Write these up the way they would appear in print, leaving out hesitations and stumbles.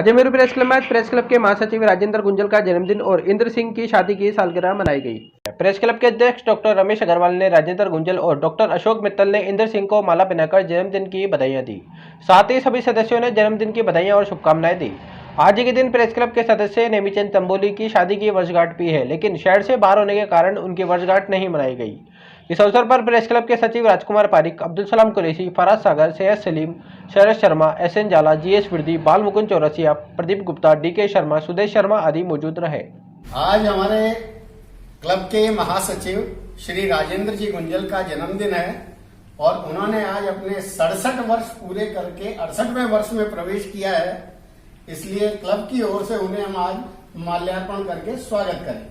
Ajmer press club में आज press club के महासचिव राजेंद्र गुंजल का जन्मदिन और इंद्र सिंह की शादी की सालगिरह मनाई गई। प्रेस क्लब के अध्यक्ष डॉक्टर रमेश अग्रवाल ने राजेंद्र गुंजल और डॉक्टर अशोक मित्तल ने इंद्र सिंह को माला पहनाकर जन्मदिन की बधाइयां दी। साथ ही सभी सदस्यों ने जन्मदिन की बधाइयां और शुभकामनाएं दी। आज के दिन प्रेस क्लब के सदस्य नेमीचंद तंबोली की शादी की वर्षगांठ भी है, लेकिन शहर से बाहर होने के कारण उनकी वर्षगांठ नहीं मनाई गई। इस अवसर पर प्रेस क्लब के सचिव राजकुमार पारिक, अब्दुल सलाम कुरैशी, फराज सागर, सैयद सलीम, शरद शर्मा, एसएन जाला, जीएस विर्दी, बाल मुकुंद चौरसिया, प्रदीप गुप्ता, डीके शर्मा, सुदेश शर्मा आदि मौजूद रहे। आज हमारे क्लब के महासचिव श्री राजेंद्र जी गुंजल का जन्मदिन है और उन्होंने आज अपने 67 वर्ष पूरे करके 68वें वर्ष में प्रवेश किया है। इसलिए क्लब की ओर से उन्हें हम आज माल्यार्पण करके स्वागत करेंगे।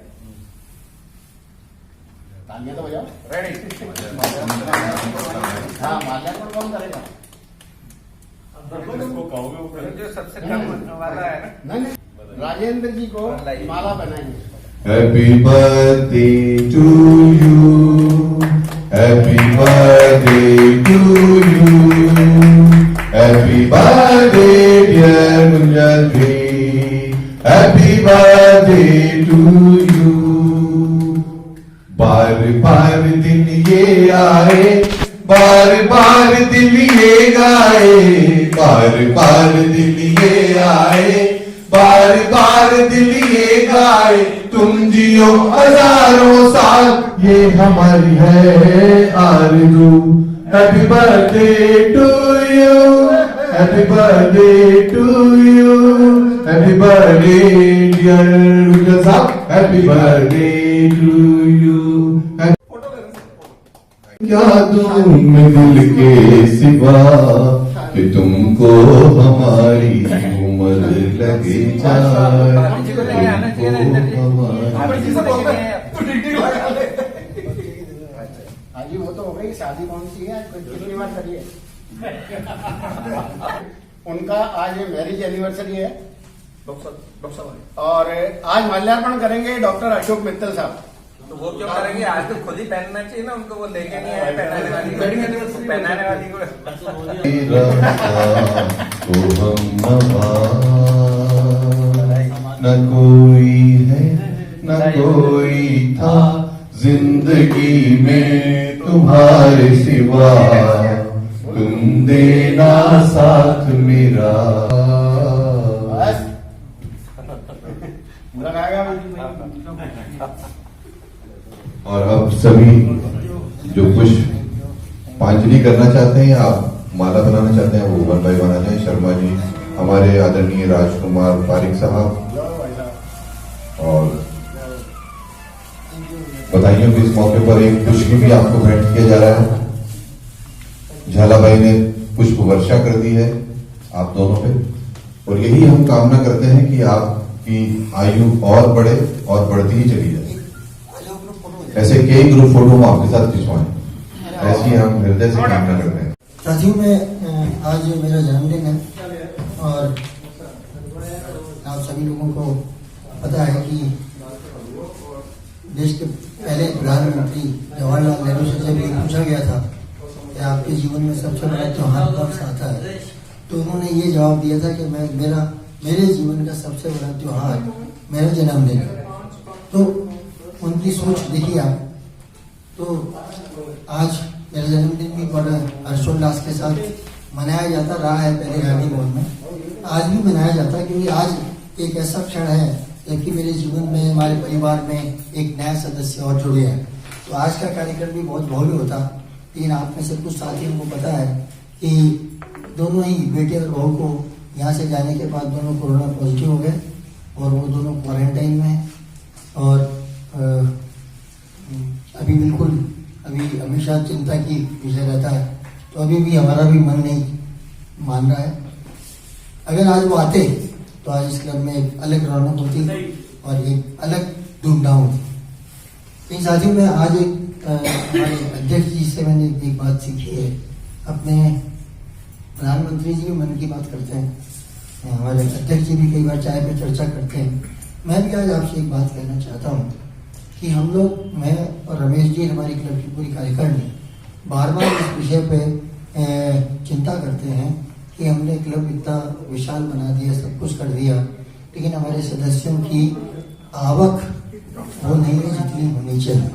तालियां तो बजाओ। रेडी। हाँ, माल्यार्पण कौन करेगा? जो सबसे कम वाला है ना, नहीं, राजेंद्र जी को माला बनाएंगे। Happy birthday to you, happy birthday to you, happy birthday dear Gunjalji, happy birthday to you। बार बार दिन ये आए, बार बार दिल ये गाए, बार बार दिल ये आए, बार बार दिल ये गाए, तुम जियो हजारों साल, ये हमारी है आरज़ू। Happy birthday to you, happy birthday to you, happy birthday dear Gunjal साहब, हैप्पी बर्थडे टू यू। क्या तुम दिल के सिवा कि तुमको हमारी उम्र लगे जाए, हाजी वो तो हो गई, शादी कौन सी है? कितनी बार करिए। उनका आज मैरिज एनिवर्सरी है और आज माल्यार्पण करेंगे डॉक्टर अशोक मित्तल साहब। तो वो क्यों करेंगे? आज तो खुद ही पहनना चाहिए ना उनको, वो लेके नहीं आए पहनाने वाली को। न कोई है न कोई था जिंदगी में तुम्हारे सिवा, तुम देना साथ मेरा। और अब सभी जो पुष्पांजलि करना चाहते हैं, आप माला बनाना चाहते हैं, वो 1 बाय 1 आ जाए। शर्मा जी, हमारे आदरणीय राजकुमार पारिक साहब, और बधाइयों के इस मौके पर एक पुष्प भी आपको भेंट किया जा रहा है। झालाबाई ने पुष्प वर्षा कर दी है आप दोनों पे, और यही हम कामना करते हैं कि आपकी आयु और बढ़े और बढ़ती ही चली जाए। ऐसे कई ग्रुप फोटो हम आपके साथ खिंचवाएं, ऐसी हम हृदय से कामना करते हैं। साथियों में आज मेरा जन्मदिन है और आप सभी लोगों को पता है कि देश के पहले प्रधानमंत्री जवाहरलाल नेहरू से जब ये पूछा गया था कि आपके जीवन में सबसे बड़ा त्योहार कौन सा आता है, तो उन्होंने ये जवाब दिया था कि मेरे जीवन का सबसे बड़ा त्योहार मेरा जन्मदिन है। तो उनकी सोच देखिए आप। तो आज मेरा जन्मदिन भी बड़ा हर्षोल्लास के साथ मनाया जाता रहा है पहले गांधी भवन में, आज भी मनाया जाता है, क्योंकि आज एक ऐसा क्षण है जबकि मेरे जीवन में, हमारे परिवार में एक नया सदस्य और जुड़े हैं। तो आज का कार्यक्रम भी बहुत भव्य होता, लेकिन आप में से कुछ साथियों को पता है कि दोनों ही बेटे और बहू को यहाँ से जाने के बाद दोनों कोरोना पॉजिटिव हो गए और वो दोनों क्वारंटाइन में हैं। और अभी हमेशा चिंता की विषय रहता है, तो अभी भी हमारा भी मन नहीं मान रहा है। अगर आज वो आते तो आज इस क्लब में एक अलग रौनक होती और एक अलग धूमधाम होती। इन साथियों में आज हमारे अध्यक्ष जी से मैंने एक बात सीखी है। अपने प्रधानमंत्री जी भी मन की बात करते हैं, हमारे अध्यक्ष जी भी कई बार चाय पे चर्चा करते हैं। मैं भी आज आपसे एक बात कहना चाहता हूँ कि हम लोग, मैं और रमेश जी, हमारी क्लब की पूरी कार्यकारिणी बार बार इस विषय पे चिंता करते हैं कि हमने क्लब इतना विशाल बना दिया, सब कुछ कर दिया, लेकिन हमारे सदस्यों की आवक वो नहीं है जितनी होनी चाहिए।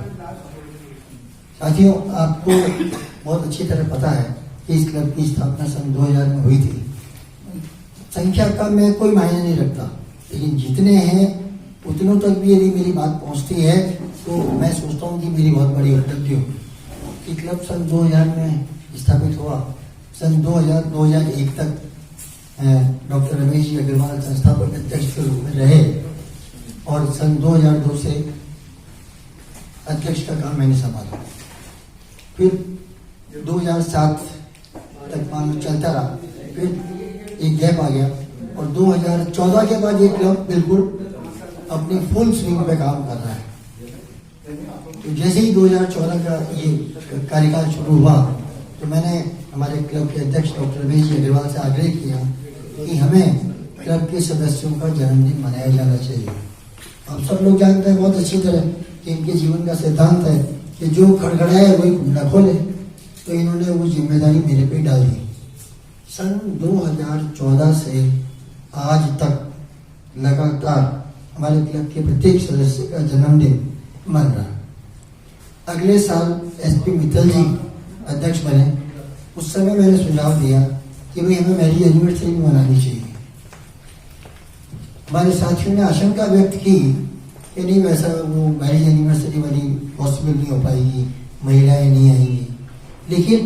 साथियों, आपको बहुत अच्छी तरह पता है कि इस क्लब की स्थापना सन 2000 में हुई थी। संख्या का मैं कोई मायने नहीं रखता, लेकिन जितने हैं उतनों तक भी यदि मेरी बात पहुंचती है तो मैं सोचता हूँ कि मेरी बहुत बड़ी उपलब्धि हो कि क्लब सन 2000 में स्थापित हुआ। सन 2001 तक डॉक्टर रमेश जी अग्रवाल संस्थापक अध्यक्ष के रूप में रहे और सन 2002 से अध्यक्ष का काम मैंने संभाला। फिर 2007 तक मालूम चलता रहा, फिर एक गैप आ गया और 2014 के बाद ये क्लब बिल्कुल अपनी फुल स्विंग पे काम कर रहा है। तो जैसे ही 2014 का ये कार्यकाल शुरू हुआ तो मैंने हमारे क्लब के अध्यक्ष डॉक्टर रमेश जी अग्रवाल से आग्रह किया कि हमें क्लब के सदस्यों का जन्मदिन मनाया जाना चाहिए। आप सब लोग जानते हैं बहुत अच्छी तरह कि इनके जीवन का सिद्धांत है कि जो खड़खड़ाए वही कुंडा खोले, तो इन्होंने वो जिम्मेदारी मेरे पे डाल दी। सन 2014 से आज तक लगातार हमारे क्लब के प्रत्येक सदस्य का जन्मदिन मन रहा। अगले साल एसपी मित्तल जी अध्यक्ष बने, उस समय मैंने सुझाव दिया कि भाई हमें मैरिज एनिवर्सरी भी मनानी चाहिए। हमारे साथियों ने आशंका व्यक्त की कि नहीं, वैसा वो मैरिज एनिवर्सरी वाली पॉसिबल नहीं हो पाएगी, महिलाएं नहीं आएंगी। लेकिन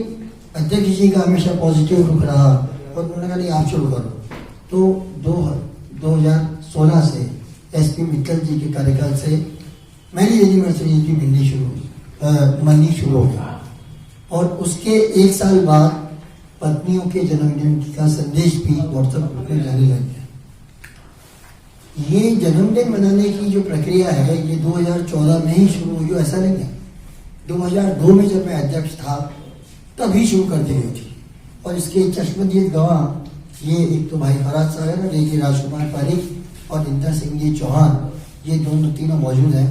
अध्यक्ष जी का हमेशा पॉजिटिव रुख रहा और उन्होंने कहा नहीं, आप शुरू करो। तो 2016 से एसपी मित्तल जी के कार्यकाल से मैरिज एनिवर्सरी की मनानी शुरू हो गई और उसके एक साल बाद पत्नियों के जन्मदिन का संदेश भी व्हाट्सएप ग्रुप में जाने लग गया। ये जन्मदिन मनाने की जो प्रक्रिया है ये 2014 में ही शुरू हुई, ऐसा नहीं है। 2002 में जब मैं अध्यक्ष था तभी शुरू कर दी गई थी और इसके चश्मदीद गवाह ये एक तो भाई फराज सागर और एक राजकुमार पारिक और इंदर सिंह जी चौहान, ये तीनों मौजूद हैं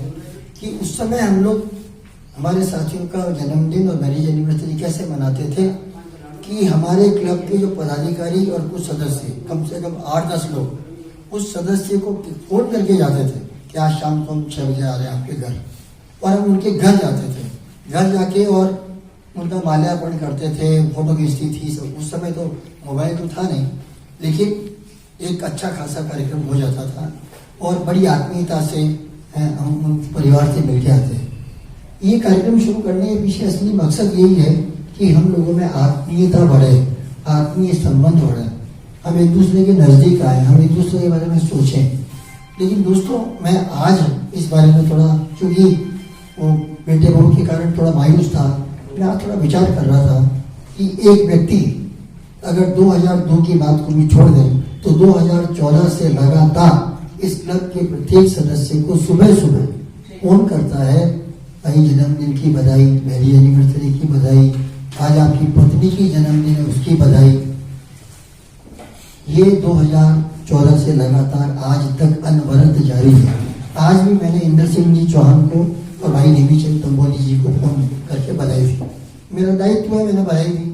कि उस समय हम लोग हमारे साथियों का जन्मदिन और मैरिज एनिवर्सरी कैसे मनाते थे कि हमारे क्लब के जो पदाधिकारी और कुछ सदस्य, कम से कम 8-10 लोग, उस सदस्य को फोन करके जाते थे कि आज शाम को हम 6 बजे आ रहे हैं आपके घर, और हम उनके घर जाते थे। घर जाके और उनका माल्यार्पण करते थे, फोटो खींचती थी सब। उस समय तो मोबाइल तो था नहीं, लेकिन एक अच्छा खासा कार्यक्रम हो जाता था और बड़ी आत्मीयता से हम उन परिवार से मिल के आते हैं। ये कार्यक्रम शुरू करने के पीछे असली मकसद यही है कि हम लोगों में आत्मीयता बढ़े, आत्मीय संबंध बढ़े, हम एक दूसरे के नज़दीक आए, हम एक दूसरे के बारे में सोचें। लेकिन दोस्तों, मैं आज इस बारे में थोड़ा, क्योंकि वो बेटे बहू के कारण थोड़ा मायूस था, मैं आज थोड़ा विचार कर रहा था कि एक व्यक्ति अगर 2002 की बात को भी छोड़ दें तो 2014 से लगातार इस क्लब के प्रत्येक सदस्य को सुबह सुबह फोन करता है, भाई जन्मदिन की बधाई, मैरिज एनिवर्सरी की बधाई, आज आपकी पत्नी की जन्मदिन है उसकी बधाई। ये 2014 से लगातार आज तक अनवरत जारी है। आज भी मैंने इंदर सिंह जी चौहान को और भाई नेमी चंद तंबोली जी को फोन करके बधाई दी। मेरा दायित्व है, मैंने बधाई दी।